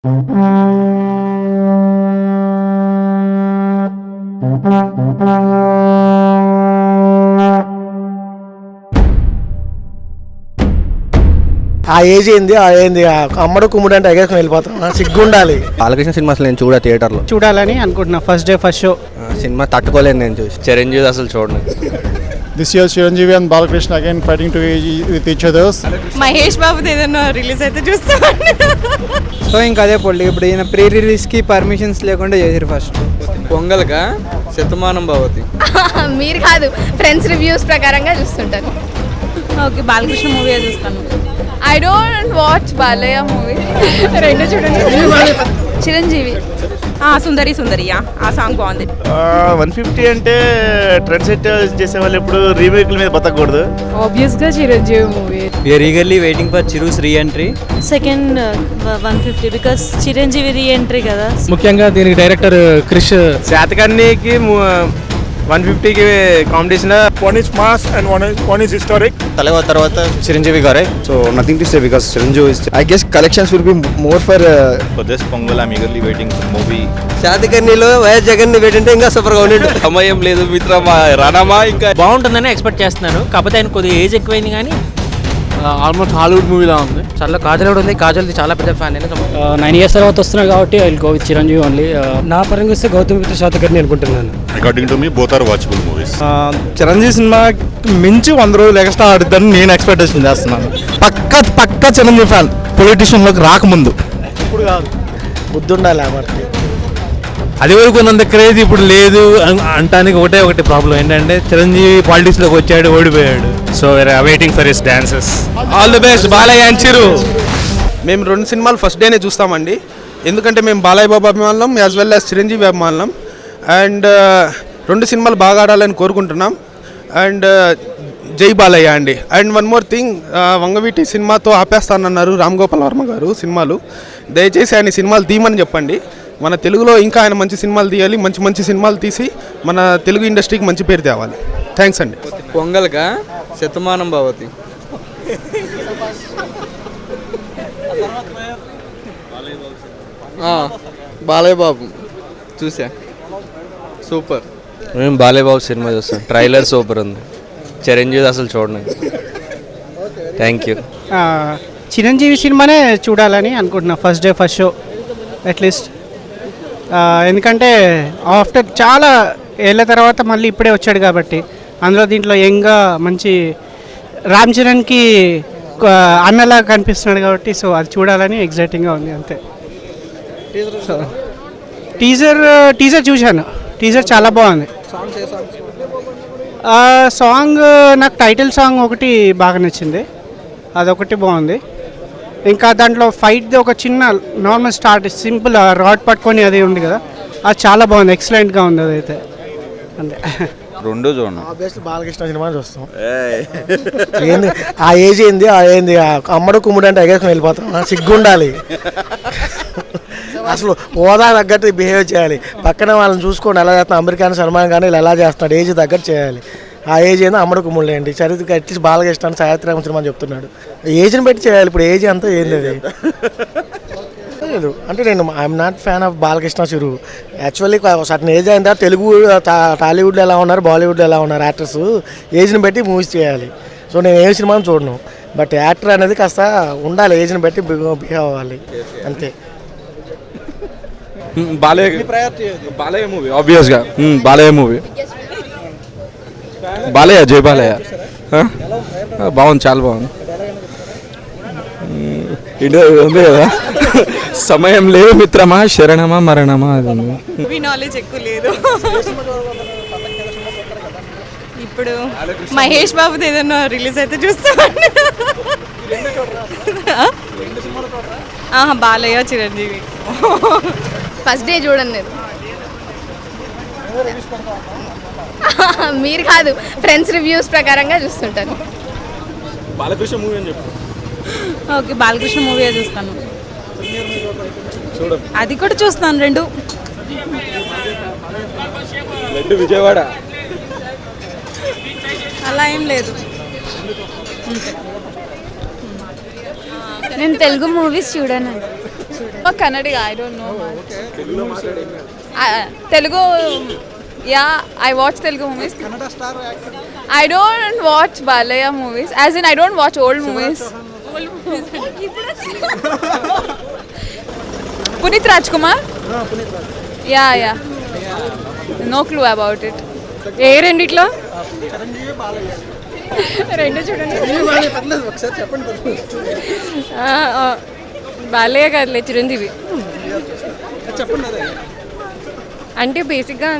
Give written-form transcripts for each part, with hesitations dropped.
ఆ ఏజ్ ఏంది అమ్మడు కుమ్ముడు అంటే ఎగేసుకుని వెళ్ళిపోతాం. సిగ్గుండాలి. బాలకృష్ణ సినిమా అసలు నేను థియేటర్లో చూడాలని అనుకుంటున్నా. First day first show cinema తట్టుకోలేను నేను చూసి. చిరంజీవి అసలు చూడను. This year Chiranjeevi and Balakrishna again fighting with each other. Mahesh బాబుది ఏదైనా రిలీజ్ అయితే చూస్తామండి. సో ఇంకా అదే పొల్లి. ఇప్పుడు ఈయన ప్రీ రిలీజ్కి పర్మిషన్స్ లేకుండా చేసారు ఫస్ట్. పొంగల్గా శతమానం భవతి. మీరు కాదు, ఫ్రెండ్స్ రివ్యూస్ ప్రకారంగా చూస్తుంటాను. ఓకే, బాలకృష్ణ మూవీ చూస్తాను. I don't watch Balayya movie. రెండు చూడండి. చిరంజీవి సుందరి సుందరియా ఆ సాంగ్ బాగుంది. 150 అంటే ట్రెండ్ సెట్ చేసే వాళ్ళు ఎప్పుడు రీమేక్ల మీద బతకూడదు. ఆబ్వియస్ గా Chiranjeevi movie. We are eagerly waiting for Chiru's re-entry. Second 150 because Chiranjeevi re-entry కదా. ముఖ్యంగా దీనికి డైరెక్టర్ క్రిష్. శాతకర్ణికి 150కి competition. One is mass and one is historic. తలవ తర్వాత చిరంజీవి గారే. So nothing to say because Chiranjeevi I guess collections will be more for For this Pongal, I'm eagerly waiting for movie. శాతకర్ణిలో వైఎస్ జగన్ పెట్టింటే ఇంకా సూపర్ గా ఉండేది. సమయం లేదు మిత్రమా, రానమా ఇంకా బాగుంటుందని ఎక్స్పెక్ట్ చేస్తున్నాను. కాకపోతే ఆయన కొద్దిగా ఏజ్ ఎక్కువైంది కానీ ఆల్మోస్ట్ హాలీవుడ్ మూవీలా ఉంది. చాలా కాజల్ కూడా ఉంది. కాజల్ది చాలా పెద్ద ఫ్యాన్. 9 years తర్వాత వస్తున్నాడు కాబట్టి I will go with Chiranjeevi only. నా పరంగా వస్తే గౌతమ్ మిత్ర శాతకర్ణి అనుకుంటున్నాను. According to me, both are watchable movies. Chiranjeevi cinema మించి 100 రోజులు ఎక్స్ట్రా ఆడుద్దని నేను ఎక్స్పెక్టేషన్ చేస్తున్నాను. పక్కా చిరంజీవి ఫ్యాన్ పొలిటీషియన్లోకి రాకముందు. ఇప్పుడు కాదు, బుద్ధి ఉండాలి మనకి. అది వరకు ఉన్నంత క్రేజ్ ఇప్పుడు లేదు అంటానికి ఒకటి ప్రాబ్లం ఏంటంటే చిరంజీవి పాలిటిక్స్లోకి వచ్చాడు, ఓడిపోయాడు. So we're waiting for his dances. All the best Balayya and Chiru. మేము 2 సినిమాలు ఫస్ట్ డేనే చూస్తామండి. ఎందుకంటే మేము బాలయ్య బాబు అభిమానులం యాజ్ వెల్ యాజ్ చిరంజీవి అభిమానులం. అండ్ 2 సినిమాలు బాగా ఆడాలని కోరుకుంటున్నాం. అండ్ జై బాలయ్య అండి. And one more thing, Vangaveeti సినిమాతో ఆపేస్తానన్నారు రామ్ గోపాల్ వర్మ గారు సినిమాలు. దయచేసి ఆయన సినిమాలు తీయమని చెప్పండి. మన తెలుగులో ఇంకా ఆయన మంచి సినిమాలు తీయాలి. మంచి సినిమాలు తీసి మన తెలుగు ఇండస్ట్రీకి మంచి పేరు తేవాలి. థ్యాంక్స్ అండి. పొంగల్గా శతమానం భవతి. బాలయ్య బాబు చూసా, సూపర్. మేము బాలయ్య బాబు సినిమా చూస్తాం. ట్రైలర్ సూపర్ ఉంది. చిరంజీవి అసలు చూడను. Thank you. చిరంజీవి సినిమానే చూడాలని అనుకుంటున్నా. First day first show at least. ఎందుకంటే ఆఫ్టర్ చాలా ఏళ్ళ తర్వాత మళ్ళీ ఇప్పుడే వచ్చాడు కాబట్టి, అందులో దీంట్లో యంగ్గా మంచి రామ్ చరణ్కి అన్నలా కనిపిస్తున్నాడు కాబట్టి సో అది చూడాలని ఎగ్జైటింగ్గా ఉంది అంతే. సో టీజర్ చూశాను. టీజర్ చాలా బాగుంది. సాంగ్ నాకు టైటిల్ సాంగ్ ఒకటి బాగా నచ్చింది, అదొకటి బాగుంది. ఇంకా దాంట్లో ఫైట్ది ఒక చిన్న నార్మల్ స్టార్ట్ సింపుల్ రాడ్ పట్టుకొని అది ఉంది కదా, అది చాలా బాగుంది. ఎక్సలెంట్గా ఉంది అదైతే. అంతే. 2 చూడండి. ఆబ్వియస్లీ బాలకృష్ణ సినిమా చూస్తాం. ఏంది ఆ ఏజ్ ఏంది అమ్మడు కుమ్ముడు అంటే ఎగేసుకుని వెళ్ళిపోతాం. సిగ్గుండాలి. అసలు హోదా తగ్గట్టు బిహేవ్ చేయాలి. పక్కన వాళ్ళని చూసుకోండి ఎలా చేస్తున్నాం. అమెరికాని సల్మాన్ కానీ ఇలా ఎలా చేస్తున్నాడు, ఏజ్ తగ్గట్టు చేయాలి. ఆ ఏజ్ ఏందో అమ్మడు కుమ్ముడు ఏంటి చరిత్రకి అట్లీస్ట్ బాలకృష్ణ సావిత్రి సినిమా చెప్తున్నాడు. ఏజ్ని పెట్టి చేయాలి. ఇప్పుడు ఏజ్ అంతా ఏంది అది లేదు. అంటే నేను I'm not fan of Balakrishna Chiru. Actually certain age అయిన తర్వాత తెలుగు టాలీవుడ్లో ఎలా ఉన్నారు, బాలీవుడ్లో ఎలా ఉన్నారు యాక్టర్స్, ఏజ్ని బట్టి మూవీస్ చేయాలి. సో నేను ఏ సినిమాని చూడను. బట్ యాక్టర్ అనేది కాస్త ఉండాలి, ఏజ్ని బట్టి బిహేవ్ అవ్వాలి అంతే. బాలయ్య మూవీ ఆబ్వియస్గా. బాలయ్య మూవీ. బాలయ్య జై బాలయ్య బాగుంది, చాలా బాగుంది. ఉంది కదా సమయం లేదు మిత్రమా, శరణమా మరణమా. అది మూవీ నాలెడ్జ్ ఎక్కువ లేదు. ఇప్పుడు మహేష్ బాబుది ఏదైనా రిలీజ్ అయితే చూస్తామండి. బాలయ్య చిరంజీవి ఫస్ట్ డే చూడండి. మీరు కాదు, ఫ్రెండ్స్ రివ్యూస్ ప్రకారంగా చూస్తుంటాను. బాలకృష్ణ మూవీ అని చెప్పు. ఓకే, బాలకృష్ణ మూవీ చూస్తాను. అది కూడా చూస్తాను. 2 విజయవాడ అలా ఏం లేదు. నేను తెలుగు మూవీస్ చూడను. Kannadiga I don't know Telugu yeah I watch Telugu movies I don't watch Balayya movies as in I don't watch old movies Puneeth Raj Kumar yeah yeah no clue about it ఏ రెండిట్లో రెండు చూడండి బాలయ్య కాదులే చిరంజీవి అంటే బేసిక్గా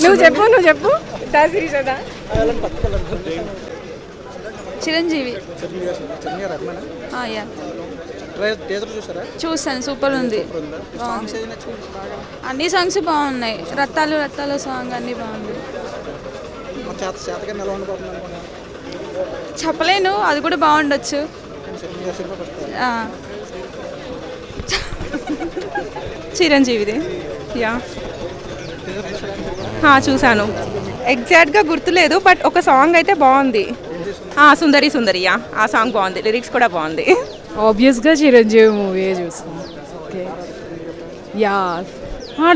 నువ్వు చెప్పు సిరీస్ అదా చిరంజీవి చూసాను సూపర్ ఉంది అన్ని సాంగ్స్ బాగున్నాయి రత్తాలు రత్తాలు సాంగ్ అన్నీ బాగుంది చెప్పలేను అది కూడా బాగుండొచ్చు చిరంజీవిది యా చూశాను ఎగ్జాక్ట్గా గుర్తులేదు బట్ ఒక సాంగ్ అయితే బాగుంది సుందరి సుందరి యా ఆ సాంగ్ బాగుంది లిరిక్స్ కూడా బాగుంది ఆబ్వియస్గా చిరంజీవి మూవీ చూస్తాం ఓకే యా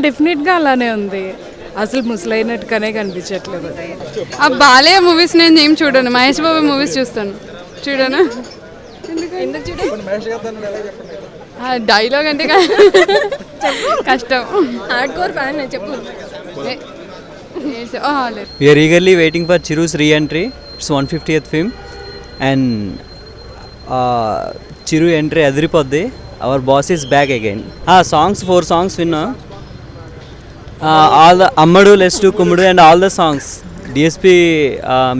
డెఫినెట్గా అలానే ఉంది అసలు ముసలైనట్టుగానే కనిపించట్లేదు ఆ బాలయ్య మూవీస్ నేను ఏం చూడను మహేష్ బాబు మూవీస్ చూస్తాను చూడను డైలాగ్ అంటే కష్టం హార్డ్ కోర్ ఫ్యాన్ చెప్పు We are eagerly waiting for Chiru's re-entry. It's 150th film and Chiru entry adripoddi. Our boss is back again. Songs 4 songs winna. All the Ammadu, Lestu, Kumudu and all the songs. DSP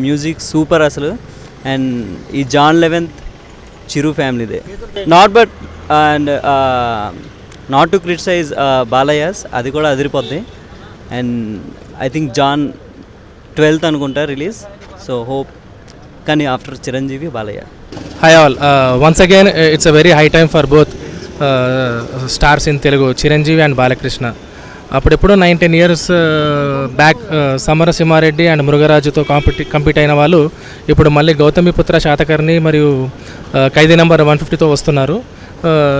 music super asalu and ee John 11th Chiru family de. Not but and not to criticize Balayas adi kuda adripoddi and I think John 12th అనుకుంటా release so hope కానీ after Chiranjeevi Balayya hi all once again it's a very high time for both stars in Telugu Chiranjeevi and Balakrishna అప్పుడెప్పుడు 9-10 years back Samarasimha Reddy and మురుగరాజుతో compete అయిన వాళ్ళు ఇప్పుడు మళ్ళీ గౌతమిపుత్ర శాతకర్ణి మరియు ఖైదీ number 150తో వస్తున్నారు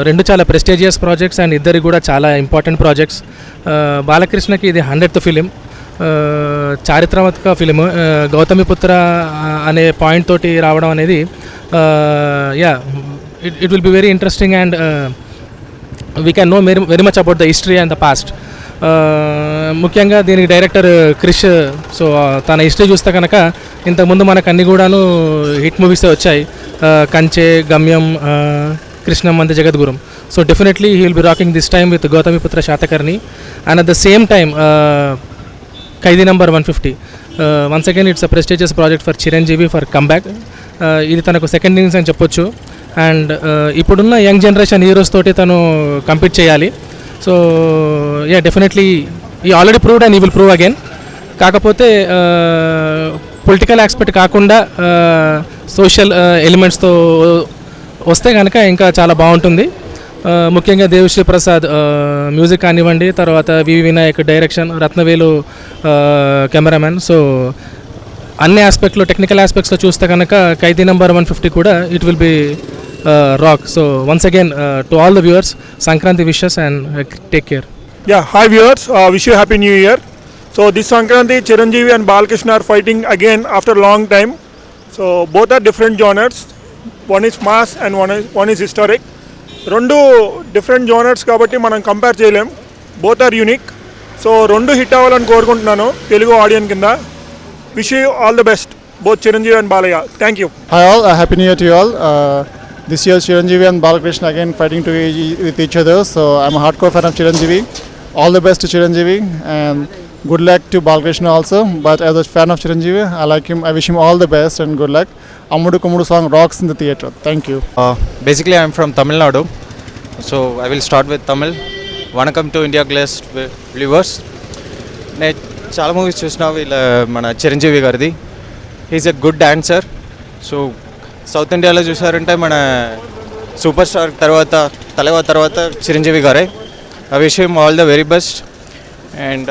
రెండు చాలా ప్రెస్టీజియస్ ప్రాజెక్ట్స్ అండ్ ఇద్దరికి కూడా చాలా ఇంపార్టెంట్ ప్రాజెక్ట్స్ బాలకృష్ణకి ఇది 100th ఫిలిం చారిత్రాత్మక ఫిలిం గౌతమిపుత్ర అనే పాయింట్ తోటి రావడం అనేది yeah it will be very interesting and we can know very much about the history and the past ముఖ్యంగా దీనికి డైరెక్టర్ క్రిష్ సో తన హిస్టరీ చూస్తే కనుక ఇంతకుముందు మనకు అన్ని కూడాను హిట్ మూవీసే వచ్చాయి కంచె గమ్యం కృష్ణం అంత Jagadgurum so definitely he will be rocking this time with Gautamiputra Satakarni and at the same time Khaidi number 150 once again it's a prestigious project for Chiranjeevi for comeback ఇది తనకు సెకండ్ ఇన్నింగ్స్ అని చెప్పొచ్చు అండ్ ఇప్పుడున్న యంగ్ జనరేషన్ హీరోస్ తోటి తను కంపీట్ చేయాలి so yeah definitely ఈ already proved and ఈ విల్ ప్రూవ్ అగైన్ కాకపోతే పొలిటికల్ ఆస్పెక్ట్ కాకుండా సోషల్ ఎలిమెంట్స్తో వస్తే కనుక ఇంకా చాలా బాగుంటుంది ముఖ్యంగా దేవిశ్రీ ప్రసాద్ మ్యూజిక్ కానివ్వండి తర్వాత VV Vinayak direction Ratnavelu cameraman so అన్ని ఆస్పెక్ట్లో టెక్నికల్ ఆస్పెక్ట్స్లో చూస్తే కనుక ఖైదీ నెంబర్ 150 కూడా it will be rock so once again to all the viewers Sankranti wishes and take care yeah hi viewers wish you happy new year so this Sankranti Chiranjeevi and Balakrishna are fighting again after long time so both are different genres one is mass and one is historic రెండు different genres కాబట్టి మనం compare చేయలేం both are unique so రెండు hit అవ్వాలని కోరుకుంటున్నాను Telugu audience కింద wish you all the best both Chiranjeevi and Balayya thank you hi all happy new year to all this year Chiranjeevi and Balakrishna again fighting to with each other so I'm hard core fan of Chiranjeevi all the best to Chiranjeevi and good luck to Balakrishna also, but as a fan of Chiranjeevi, I like him. I wish him all the best and good luck. Ammadu Kummudu song rocks in the theatre. Thank you. Basically, I am from Tamil Nadu, so I will start with Tamil. Vanakkam to India Glassed viewers. నేను చాలా movies చూసినా వీళ్ళ మన చిరంజీవి గారిది he is a good dancer so south ఇండియాలో చూసారంటే మన super star తర్వాత తలవా తర్వాత చిరంజీవి గారే I wish him all the very best and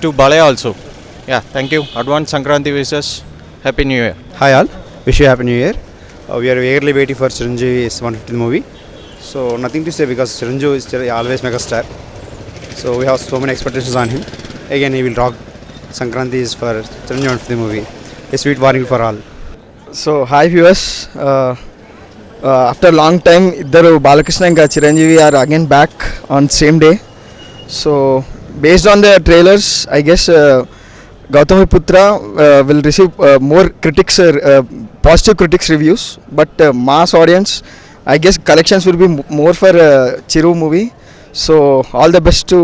to Balaya also. Yeah, thank you. Advance Sankranti wishes. Happy New Year. Hi all. Wish you Happy New Year. We are eagerly waiting for Chiranjeevi's 150th movie. So nothing to say because Chiranjeevi is always megastar. So we have so many expectations on him. Again, he will rock. Sankranti is for Chiranjeevi 150th movie. A sweet warning for all. So hi viewers, after long time ఇద్దరు బాలకృష్ణ ఇంకా Chiranjeevi are again back on same day. So based on the trailers I guess Gautamiputra will receive more critics, positive critics reviews, but mass audience, I guess collections will be more for Chiru movie. So all the best to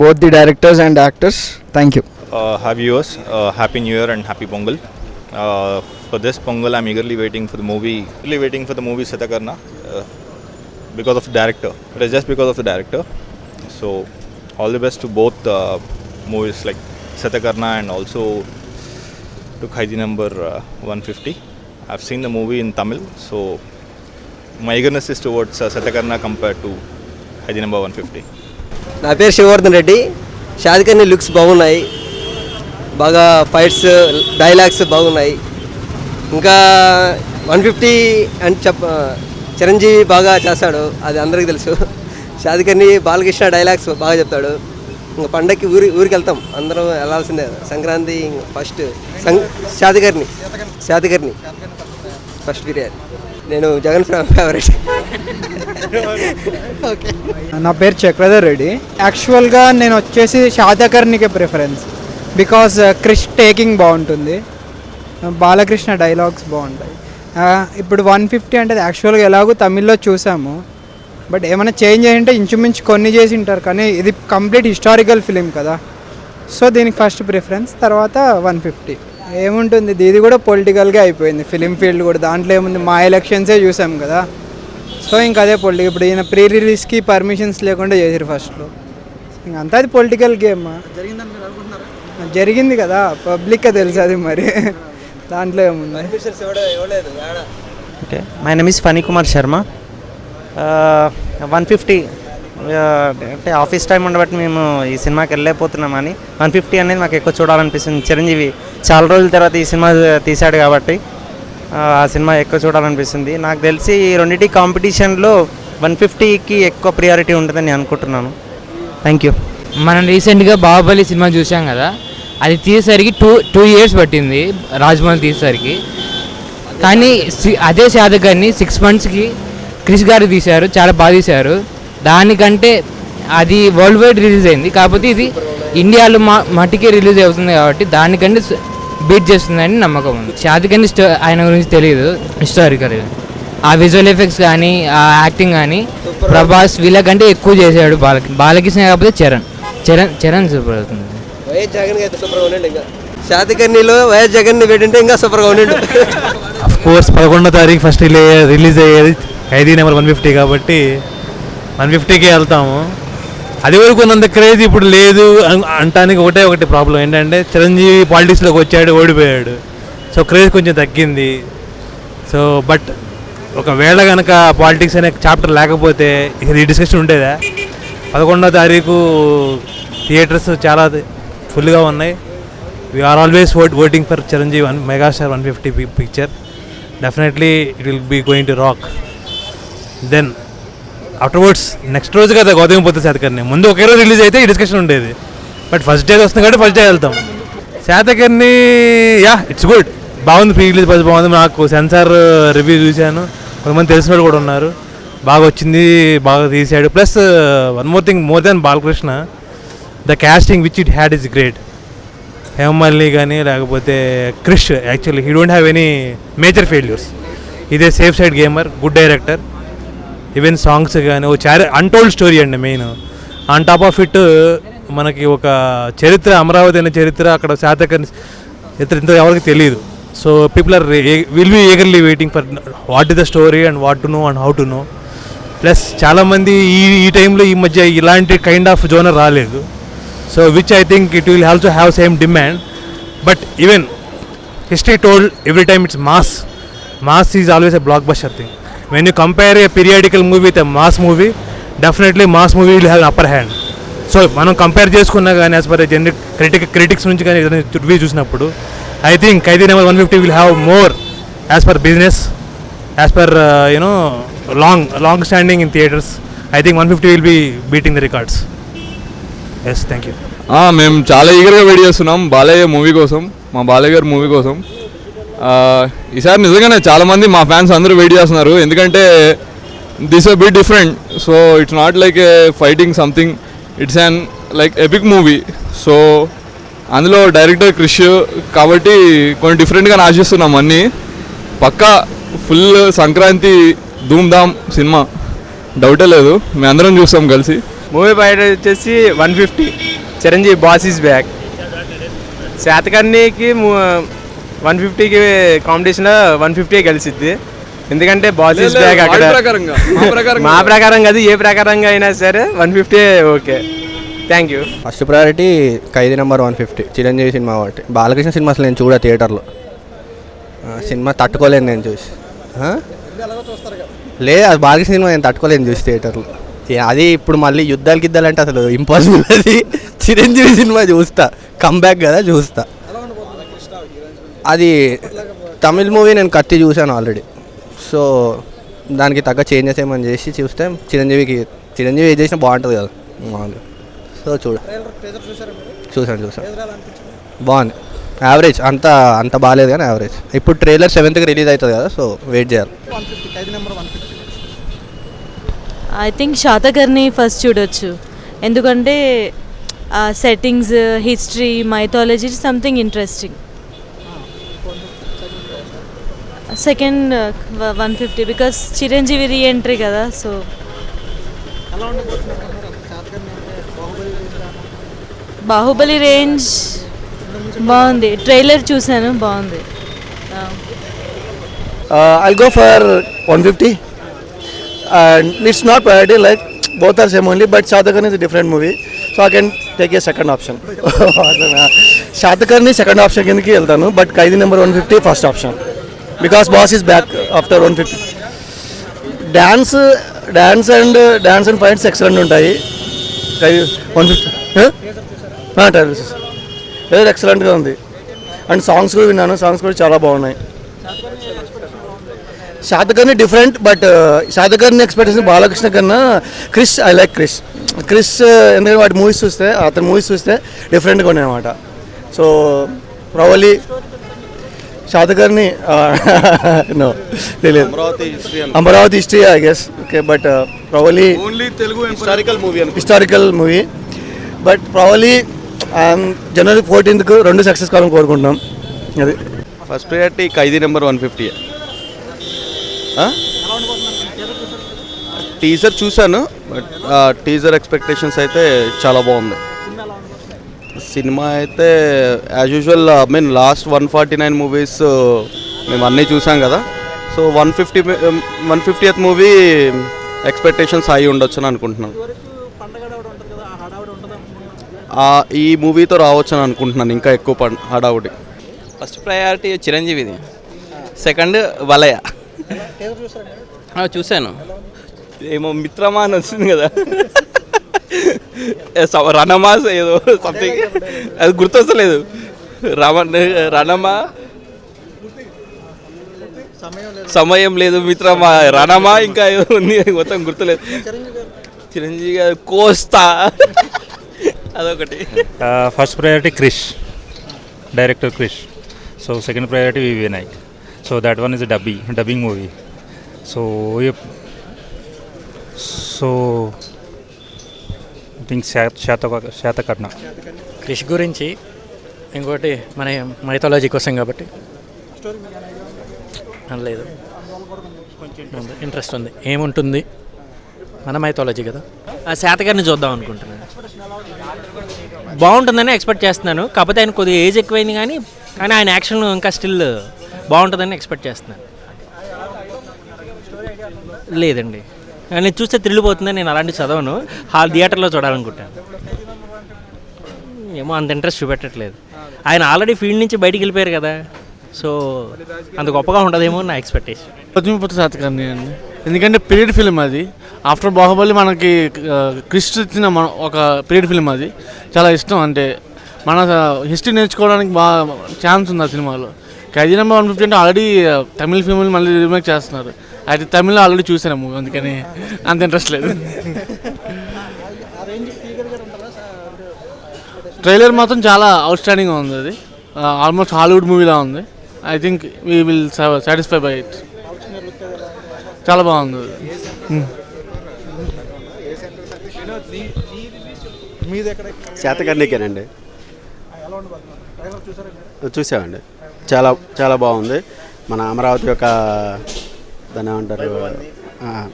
both the directors and actors. Thank you. Hi viewers, Happy New Year and Happy Pongal. For this Pongal, I'm eagerly waiting for the movie Satakarna because of the director. It is just because of the director. So all the best to both movies like Satakarna and also to Khaiji number 150. I've seen the movie in Tamil, so my eagerness is towards Satakarna compared to Khaiji number 150. నా పేరు శివవర్ధన్ Reddy. షాదికర్ని looks బాగున్నాయి, బాగా fights dialogues బాగున్నాయి. ఇంకా 150 అని చిరంజీవి బాగా చేస్తాడు, అది అందరికీ తెలుసు. షాదికర్ని బాలకృష్ణ డైలాగ్స్ బాగా చెప్తాడు. ఇంకా పండగకి ఊరికి వెళ్తాం, అందరం వెళ్ళాల్సిందే. Sankranti first Satakarni first biryani. నేను జగన్ ఫేవరెట్. నా పేరు చక్రధర్ రెడ్డి. యాక్చువల్గా నేను వచ్చేసి శాతకర్ణికే ప్రిఫరెన్స్, బికాజ్ క్రిష్ టేకింగ్ బాగుంటుంది, బాలకృష్ణ డైలాగ్స్ బాగుంటాయి. ఇప్పుడు 150 అంటే యాక్చువల్గా ఎలాగో తమిళ్లో చూసాము, బట్ ఏమైనా చేంజ్ అయ్యింటే ఇంచుమించు కొన్ని చేసి ఉంటారు, కానీ ఇది కంప్లీట్ హిస్టారికల్ ఫిలిం కదా. సో దీనికి ఫస్ట్ ప్రిఫరెన్స్, తర్వాత 150. ఏముంటుంది, ఇది కూడా పొలిటికల్గా అయిపోయింది ఫిలిం ఫీల్డ్ కూడా. దాంట్లో ఏముంది, మా ఎలక్షన్సే చూసాం కదా. సో ఇంకా అదే పొలిటికల్. ఇప్పుడు ఈయన ప్రీ రిలీజ్కి పర్మిషన్స్ లేకుండా చేసారు ఫస్ట్లో. ఇంకంతా అది పొలిటికల్ గేమ్ జరిగింది కదా, పబ్లిక్గా తెలుసు అది. మరి దాంట్లో ఏముంది. Okay, my name is Phani Kumar Sharma. 150 అంటే ఆఫీస్ టైం ఉండబట్టి మేము ఈ సినిమాకి వెళ్ళలేకపోతున్నామని 150 అనేది మాకు ఎక్కువ చూడాలనిపిస్తుంది. చిరంజీవి చాలా రోజుల తర్వాత ఈ సినిమా తీశాడు కాబట్టి ఆ సినిమా ఎక్కువ చూడాలనిపిస్తుంది. నాకు తెలిసి ఈ రెండింటి కాంపిటీషన్లో 150కి ఎక్కువ ప్రియారిటీ ఉంటుందని నేను అనుకుంటున్నాను. Thank you. మనం రీసెంట్గా బాహుబలి సినిమా చూసాం కదా, అది తీసేసరికి టూ ఇయర్స్ పట్టింది రాజమౌళి తీసేసరికి. కానీ అదే శాతకర్ణి 6 monthsకి క్రిష్ గారు తీశారు, చాలా బాగా తీశారు. దానికంటే అది వరల్డ్ వైడ్ రిలీజ్ అయింది, కాకపోతే ఇది ఇండియాలో మట్టికే రిలీజ్ అవుతుంది కాబట్టి దానికంటే బీట్ చేస్తుందని నమ్మకం ఉంది. శాతకర్ణి ఆయన గురించి తెలియదు హిస్టారికల్, ఆ విజువల్ ఎఫెక్ట్స్ కానీ ఆ యాక్టింగ్ కానీ ప్రభాస్ వీళ్ళకంటే ఎక్కువ చేశాడు బాలకృష్ణ. కాకపోతే చరణ్ సూపర్ అవుతుంది. వైఎస్ జగన్ అయితే సూపర్గా ఉండండి. ఇంకా శాతకర్ణిలో వైఎస్ జగన్ని పెట్టింటే ఇంకా సూపర్గా ఉండండి. అఫ్ కోర్స్ 11వ తారీఖు ఫస్ట్ రిలీజ్ అయ్యేది ఖైదీ నెంబర్ 150 కాబట్టి 150కే వెళ్తాము. అది వరకు ఉన్నంత క్రేజ్ ఇప్పుడు లేదు అంటానికి ఒకటి ప్రాబ్లం ఏంటంటే చిరంజీవి పాలిటిక్స్లోకి వచ్చాడు, ఓడిపోయాడు. సో క్రేజ్ కొంచెం తగ్గింది. సో బట్ ఒకవేళ కనుక పాలిటిక్స్ అనే చాప్టర్ లేకపోతే ఈ డిస్కషన్ ఉండేదా? 11వ తారీఖు థియేటర్స్ చాలా ఫుల్గా ఉన్నాయి. We are always voting for Chiranjeevi megastar 150 picture. Definitely it will be going to rock. Then afterwards next రోజు కదా గౌతమిపుత్ర శాతకర్ణి. ముందు ఒకే రోజు రిలీజ్ అయితే ఈ డిస్కషన్ ఉండేది, బట్ ఫస్ట్ డే వస్తుంది కాబట్టి ఫస్ట్ డే వెళ్తాం. శాతకర్ణి ఇట్స్ గుడ్, బాగుంది. ప్రీ రిలీజ్ బాగుంది. నాకు సెన్సార్ రివ్యూ చూశాను, కొంతమంది తెలిసిన వాళ్ళు కూడా ఉన్నారు. బాగా వచ్చింది, బాగా తీశాడు. Plus one more thing, more than Balakrishna, the casting which it had is great. Hema Malini కానీ లేకపోతే Krish, actually he don't have any major failures. ఇదే safe side gamer, good director. Even songs కానీ ఓ అన్టోల్డ్ స్టోరీ అండి main. On top of it మనకి ఒక చరిత్ర, అమరావతి అనే చరిత్ర, అక్కడ శాతకర్ణి చరిత్ర ఇంత ఎవరికి తెలియదు. So people are will be eagerly waiting for what is the story and what to know and how to know. Plus చాలామంది ఈ టైంలో ఈ మధ్య ఇలాంటి కైండ్ ఆఫ్ జోనర్ రాలేదు. So which I think it will also have same demand. But even history told every time it's mass. Mass is always a blockbuster thing. When you compare a periodical movie with a mass movie, definitely mass movie will have an upper hand. So మనం compare చేసుకున్నా కానీ as per general critics నుంచి కానీ review చూసినప్పుడు I think Khaidi number 150 will have more as per business as per long standing in theatres, I think 150 will be beating the records. Yes, thank you. మేము చాలా ఈగర్గా wait చేస్తున్నాం Balayya movie కోసం, మా బాలయ్య గారి movie కోసం. ఈసారి నిజంగానే చాలామంది మా ఫ్యాన్స్ అందరూ వెయిట్ చేస్తున్నారు, ఎందుకంటే this bit different. So it's not like A fighting something, it's an like epic movie. So అందులో డైరెక్టర్ క్రిష్ కాబట్టి కొన్ని డిఫరెంట్గా ఆశిస్తున్నాం అన్నీ. పక్కా ఫుల్ సంక్రాంతి ధూమ్ధామ్ సినిమా, డౌటే లేదు. మేము అందరం చూస్తాం కలిసి. మూవీ బయట వచ్చేసి 150, చిరంజీవి బాస్ ఈజ్ బ్యాక్. శాతకర్ణికి 150కి కాంపిటీషన్లో 150 కలిసిద్ది, ఎందుకంటే బాస్ ఈజ్ బ్యాక్. అక్కడ మా ప్రకారం కాదు, ఏ ప్రకారంగా అయినా సరే 150 okay. Thank you. First priority Khaidi number 150 Chiranjeevi cinema కాబట్టి. బాలకృష్ణ సినిమా అసలు నేను చూడ థియేటర్లో, సినిమా తట్టుకోలేను నేను చూసి. లేదు, అది బాలకృష్ణ సినిమా నేను తట్టుకోలేను చూసి థియేటర్లో. అది ఇప్పుడు మళ్ళీ యుద్ధాలు అంటే అసలు ఇంపాసిబుల్. అది చిరంజీవి సినిమా చూస్తా, కంబ్యాక్ కదా చూస్తా. అది తమిళ్ మూవీ నేను కత్తి చూశాను ఆల్రెడీ, సో దానికి తగ్గ చేంజెస్ ఏమని చేసి చూస్తే చిరంజీవి ఏది చేసినా బాగుంటుంది కదా మామూలుగా. సో చూసాను బాగుంది. యావరేజ్, అంత బాగాలేదు కానీ యావరేజ్. ఇప్పుడు ట్రైలర్ 7th రిలీజ్ అవుతుంది కదా, సో వెయిట్ చేయాలి. ఐ థింక్ శాతకర్ణి ఫస్ట్ చూడొచ్చు, ఎందుకంటే settings, history, mythology something interesting. Second 150 because Chiranjeevi reentry కదా. సో బాహుబలి రేంజ్ బాగుంది, ట్రైలర్ చూశాను బాగుంది. I'll go for 150. And it's not priority, like both are same only, but Shatakarni is a different movie, so I can take a second option. Shatakarni second option కిందకి వెళ్తాను, but Khaidi number 150 first option, because boss is back after 150. Dance and fights excellent ఉంటాయి. 150 trailer ఎక్సలెంట్గా ఉంది, and songs కూడా విన్నాను, songs కూడా చాలా బాగున్నాయి. Satakarni different, but Satakarni expectation Balakrishna కన్నా ఐ లైక్ క్రిష్ ఎందుకంటే వాటి మూవీస్ చూస్తే, అతని మూవీస్ చూస్తే డిఫరెంట్గా ఉన్నాయి అన్నమాట. సో ప్రాబబ్లీ శాతకర్ణి నో తెలియదు, Amaravati history I guess. Okay, but probably historical movie, but probably January 14th 2 success కావాలని కోరుకుంటున్నాం. అది ఫస్ట్ ప్రయారిటీ ఖైదీ నెంబర్ 150. టీజర్ చూశాను, బట్ టీజర్ ఎక్స్పెక్టేషన్స్ అయితే చాలా బాగుంది. సినిమా అయితే యాజ్ యూజువల్ లాస్ట్ 149 మూవీస్ మేము అన్నీ చూసాం కదా, so 150th movie expectations high ఉండొచ్చు అని అనుకుంటున్నాను. ఈ మూవీతో రావచ్చు అని అనుకుంటున్నాను, ఇంకా ఎక్కువ హడావుడి. ఫస్ట్ ప్రయారిటీ చిరంజీవిది, సెకండ్ వలయ. చూశాను, ఏమో మిత్రమా అని వచ్చింది కదా, రణమాస్ ఏదో సంథింగ్, అది గుర్తొస్తలేదు. రణమా సమయం లేదు, మిత్రమా, రణమా, ఇంకా ఏదో ఉంది మొత్తం గుర్తులేదు. చిరంజీవి గారు కోస్తా అదొకటి. First priority Krish, director Krish. So second priority VV Nayak. So that one is dubbing movie. So I think Satakarna. Krish గురించి, ఇంకోటి మన మైథాలజీ కోసం కాబట్టి లేదు, ఇంట్రెస్ట్ ఉంది. ఏముంటుంది, మన మైథాలజీ కదా. ఆ శాతకర్ణి చూద్దాం అనుకుంటున్నాను, బాగుంటుందని ఎక్స్పెక్ట్ చేస్తున్నాను. కాకపోతే ఆయన కొద్దిగా ఏజ్ ఎక్కువైంది, కానీ ఆయన యాక్షన్ ఇంకా స్టిల్ బాగుంటుందని ఎక్స్పెక్ట్ చేస్తున్నాను. లేదండి, నేను చూస్తే థ్రిల్లిపోతుందని నేను అలాంటివి చదవను. థియేటర్లో చూడాలనుకుంటాను. ఏమో అంత ఇంట్రెస్ట్ చూపెట్టట్లేదు. ఆయన ఆల్రెడీ ఫీల్డ్ నుంచి బయటికి వెళ్ళిపోయారు కదా, సో అంత గొప్పగా ఉంటుందేమో నా ఎక్స్పెక్టేషన్. పద్మిపుత్ర శాతకర్ణి అండి, ఎందుకంటే పీరియడ్ ఫిల్మ్ అది. ఆఫ్టర్ బాహుబలి మనకి క్రిష్ ఇచ్చిన ఒక పీరియడ్ ఫిల్మ్ అది చాలా ఇష్టం. అంటే మన హిస్టరీ నేర్చుకోవడానికి బాగా ఛాన్స్ ఉంది ఆ సినిమాలో. ఖైదీ నెంబర్ 150 అంటే ఆల్రెడీ తమిళ ఫిల్మ్ మళ్ళీ రీమేక్ చేస్తున్నారు. అయితే తమిళ్లో ఆల్రెడీ చూసాను మూవీ, అందుకని అంత ఇంట్రెస్ట్ లేదు. ట్రైలర్ మాత్రం చాలా అవుట్ స్టాండింగ్గా ఉంది. అది ఆల్మోస్ట్ హాలీవుడ్ మూవీలా ఉంది. I think we will satisfy by it. చాలా బాగుంది. శాతకర్ణికేనండి, చూసామండి. చాలా చాలా బాగుంది. మన అమరావతి యొక్క దాన్ని ఏమంటారు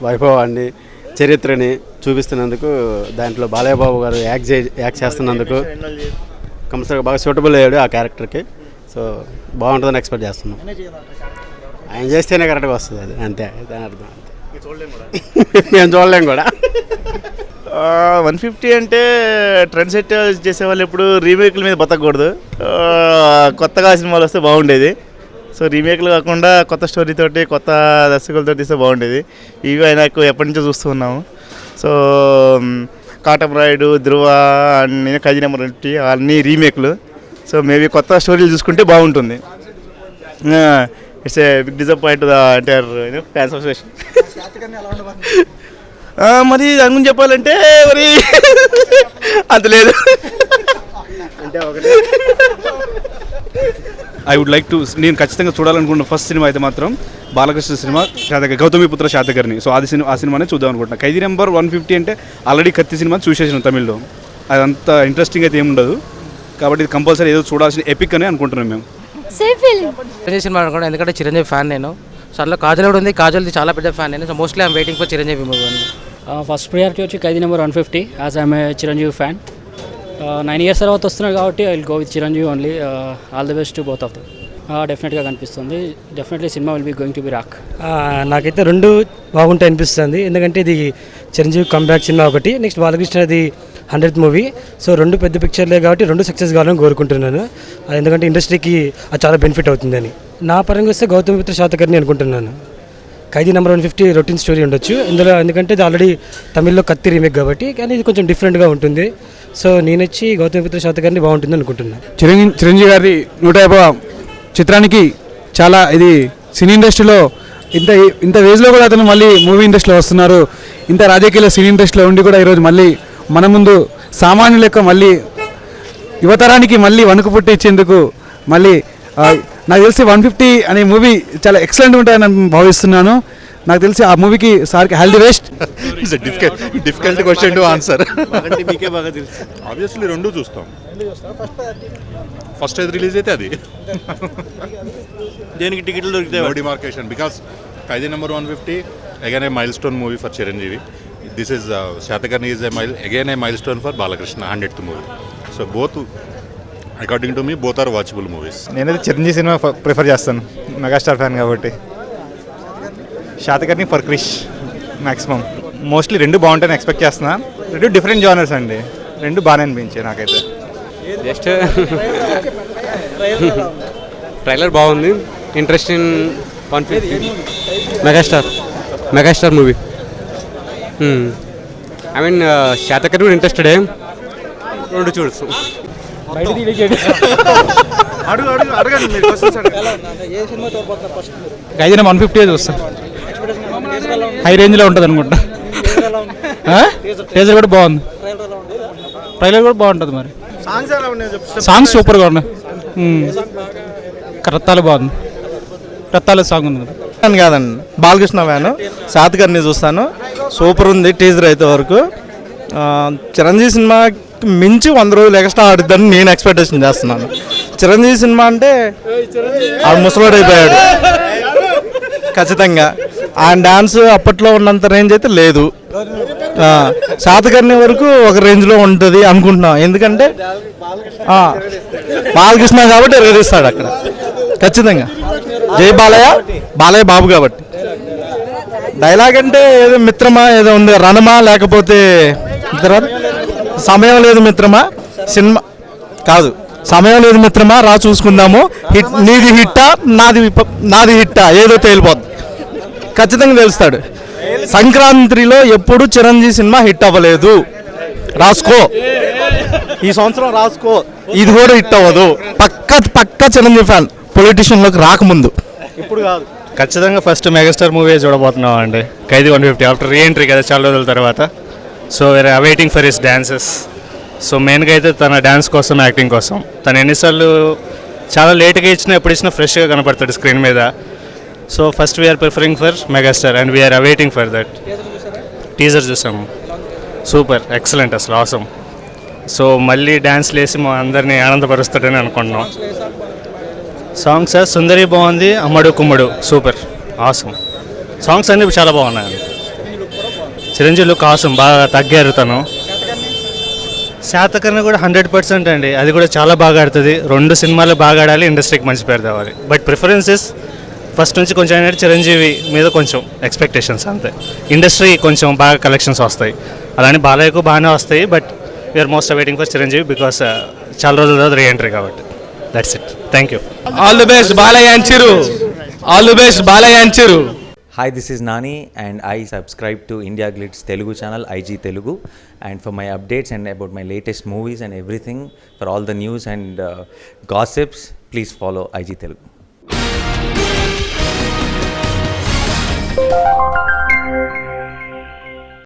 వైభవాన్ని, చరిత్రని చూపిస్తున్నందుకు, దాంట్లో బాలయ్య బాబు గారు యాక్ట్ చేస్తున్నందుకు కంపల్సరీగా బాగా సూటబుల్ అయ్యాడు ఆ క్యారెక్టర్కి. సో బాగుంటుందని ఎక్స్పెక్ట్ చేస్తున్నాం. ఆయన చేస్తేనే కరెక్ట్గా వస్తుంది అది, అంతే. దాని అర్థం అంతే. మేము చూడలేం కూడా. 150 అంటే ట్రెండ్ సెట్ చేసేవాళ్ళు ఎప్పుడు రీమేక్ల మీద బతకూడదు. కొత్తగా సినిమాలు వస్తే బాగుండేది. సో రీమేక్లు కాకుండా కొత్త స్టోరీతోటి, కొత్త దర్శకులతో తీస్తే బాగుండేది. ఇవి ఆయనకు ఎప్పటి నుంచో చూస్తూ ఉన్నాము. సో కాటమరాయుడు, ధ్రువ, నేను ఖైదీ నెంబర్ 150 అన్నీ రీమేక్లు. సో మేబీ కొత్త స్టోరీలు చూసుకుంటే బాగుంటుంది. It's a big disappoint the entire fans association. మరి దాని గురించి చెప్పాలంటే మరి అంత లేదు. ఐ వుడ్ లైక్ టు, నేను ఖచ్చితంగా చూడాలనుకున్న ఫస్ట్ సినిమా అయితే మాత్రం బాలకృష్ణ సినిమా గౌతమిపుత్ర శాతకర్ణి. సో ఆ సినిమానే చూద్దాం అనుకుంటున్నా. ఖైదీ నెంబర్ 150 అంటే ఆల్రెడీ కత్తి సినిమా చూసేసాను తమిళ్లో. అదంత ఇంట్రెస్టింగ్ అయితే ఏముండదు. కాబట్టి ఇది కంపల్సరీ ఏదో చూడాల్సిన ఎపిక్ అని అనుకుంటున్నాం మేము. చిరంజీవి సినిమా అనుకోండి, ఎందుకంటే చిరంజీవి ఫ్యాన్ నేను. సో అందులో కాజల్ కూడా ఉంది, కాజల్ది చాలా పెద్ద ఫ్యాన్ నేను. So mostly I'm waiting for Chiranjeevi movie. First priority వచ్చి Khaidi number 150 as I'm a Chiranjeevi fan. 9 years తర్వాత వస్తున్నారు కాబట్టి I will go with Chiranjeevi only. All the best to both of them. డెఫినెట్గా కనిపిస్తుంది. డెఫినెట్లీ సినిమా will be going to be rock. నాకైతే రెండు బాగుంటాయి అనిపిస్తుంది. ఎందుకంటే ఇది చిరంజీవి కంబ్యాక్ సినిమా ఒకటి, నెక్స్ట్ బాలకృష్ణది 100th మూవీ. సో రెండు పెద్ద పిక్చర్లే కాబట్టి రెండు సక్సెస్ కావాలని కోరుకుంటున్నాను. ఎందుకంటే ఇండస్ట్రీకి అది చాలా బెనిఫిట్ అవుతుందని. నా పరంగా వస్తే గౌతమిపుత్ర శాతకర్ణి అనుకుంటున్నాను. ఖైదీ నెంబర్ 150 రొటీన్ స్టోరీ ఉండొచ్చు ఇందులో, ఎందుకంటే ఇది ఆల్రెడీ తమిళ్లో కత్తి రీమేక్ కాబట్టి, కానీ ఇది కొంచెం డిఫరెంట్గా ఉంటుంది. సో నేను వచ్చి గౌతమిపుత్ర శాతకర్ణి బాగుంటుంది అనుకుంటున్నాను. చిరంజీవి గారి 150వ చిత్రానికి చాలా ఇది సినీ ఇండస్ట్రీలో ఇంత వేజ్లో కూడా అతను మళ్ళీ మూవీ ఇండస్ట్రీలో వస్తున్నారు. ఇంత రాజకీయ సినీ ఇండస్ట్రీలో ఉండి కూడా ఈరోజు మళ్ళీ మన ముందు సామాన్యుల యొక్క మళ్ళీ యువతరానికి మళ్ళీ వణుకు పుట్టించేందుకు మళ్ళీ నాకు తెలిసి 150 అనే మూవీ చాలా ఎక్సలెంట్ ఉంటాయని నేను భావిస్తున్నాను. నాకు తెలిసి ఆ మూవీకి సార్కి all the best. Difficult question to answer. Obviously రెండు చూస్తాం. ఫస్ట్ ఏది రిలీజ్ అయితే అది దేనికి టికెట్లు దొరికితే no demarcation. Because Khaidi number 150 again a mile stone movie for Chiranjeevi. This is Satakarni is again a mile stone for Balakrishna 100th movie. So both according to me both are watchable movies. నేనైతే చిరంజీవి సినిమా prefer చేస్తాను, megastar fan కాబట్టి. Satakarni for Krish maximum. Mostly రెండు బాగుంటాయని expect చేస్తున్నా. రెండు different genres అండి, రెండు బాగానే అనిపించాయి నాకైతే. జస్ట్ ట్రైలర్ బాగుంది, interesting. 150 megastar movie. I mean Satakarni కూడా ఇంట్రెస్టెడే. రెండు చూడొచ్చు. ఖైదీ నెంబర్ 150 చూస్తాం. హై రేంజ్లో ఉంటుంది అనుకుంటా. టీజర్ కూడా బాగుంది, ట్రైలర్ కూడా బాగుంటుంది. మరి సాంగ్స్ సూపర్గా ఉన్నాయి. రత్తాలు బాగుంది, రత్తాలు సాంగ్ ఉంది కదా. కాదండి, బాలకృష్ణ ఫ్యాను. శాతకర్ణి చూస్తాను, సూపర్ ఉంది టీజర్ అయితే వరకు. చిరంజీవి సినిమా మించి 100 రోజులు ఎక్స్ట్రా ఆడుద్దని నేను ఎక్స్పెక్టేషన్ చేస్తున్నాను. చిరంజీవి సినిమా అంటే ఆ ముసలోడు అయిపోయాడు ఖచ్చితంగా. ఆయన డాన్స్ అప్పట్లో ఉన్నంత రేంజ్ అయితే లేదు. శాతకర్ణి వరకు ఒక రేంజ్లో ఉంటుంది అనుకుంటున్నాం. ఎందుకంటే బాలకృష్ణ కాబట్టి ఎరగదీస్తాడు అక్కడ ఖచ్చితంగా. జై బాలయ్య, బాలయ్య బాబు కాబట్టి. డైలాగ్ అంటే ఏదో మిత్రమా ఏదో ఉంది, రణమా లేకపోతే తర్వాత సమయం లేదు మిత్రమా సినిమా కాదు, సమయం లేదు మిత్రమా రా చూసుకుందాము, హిట్ నీది హిట్టా నాది హిట్టా ఏదో తేలిపోద్ది ఖచ్చితంగా తెలుస్తాడు. సంక్రాంతిలో ఎప్పుడు చిరంజీవి సినిమా హిట్ అవ్వలేదు, రాసుకో. ఈ సంవత్సరం రాసుకో, ఇది కూడా హిట్ అవ్వదు. పక్క చిరంజీవి ఫ్యాన్ పొలిటీషియన్లోకి రాకముందు. ఇప్పుడు కాదు, ఖచ్చితంగా ఫస్ట్ మెగాస్టార్ మూవీ చూడబోతున్నాం అండి. ఖైదీ 150 ఆఫ్టర్ రీఎంట్రీ కదా చాలా రోజుల తర్వాత. So we are awaiting for his dances. So మెయిన్గా అయితే తన డ్యాన్స్ కోసం, యాక్టింగ్ కోసం. తను ఎన్నిసార్లు చాలా లేట్గా ఇచ్చినా ఎప్పుడు ఇచ్చినా ఫ్రెష్గా కనపడతాడు స్క్రీన్ మీద. So first we are preferring for megastar and we are awaiting for that. Teaser చూసాము, సూపర్, ఎక్సలెంట్, అసలు ఆసమ్. సో మళ్ళీ డ్యాన్స్ లేసి మా అందరినీ ఆనందపరుస్తాడని అనుకుంటున్నాం. సాంగ్స్ సుందరి బాగుంది, అమ్మడు కుమ్మడు సూపర్, ఆసమ్. సాంగ్స్ అన్నీ చాలా బాగున్నాయి. చిరంజీవి లుక్ ఆసమ్, బాగా తగ్గారు తను. శాతకర్ణి కూడా 100% అండి, అది కూడా చాలా బాగా ఆడుతుంది. 2 సినిమాలు బాగా ఆడాలి, ఇండస్ట్రీకి మంచి పేరు తేవాలి. బట్ ప్రిఫరెన్సెస్ ఫస్ట్ నుంచి కొంచెం అనేది చిరంజీవి మీద కొంచెం ఎక్స్పెక్టేషన్స్ అంతే. ఇండస్ట్రీ కొంచెం బాగా కలెక్షన్స్ వస్తాయి, అలానే బాలయ్యకు బాగానే వస్తాయి. But we are most awaiting for Chiranjeevi because చాలా రోజుల తర్వాత రీఎంట్రీ కాబట్టి. That's it, thank you. All the best Balayya and Chiru. All the best Balayya and Chiru. Hi, this is Nani and I subscribe to India Glitz Telugu channel, IG Telugu, and for my updates and about my latest movies and everything, for all the news and gossips, please follow IG Telugu.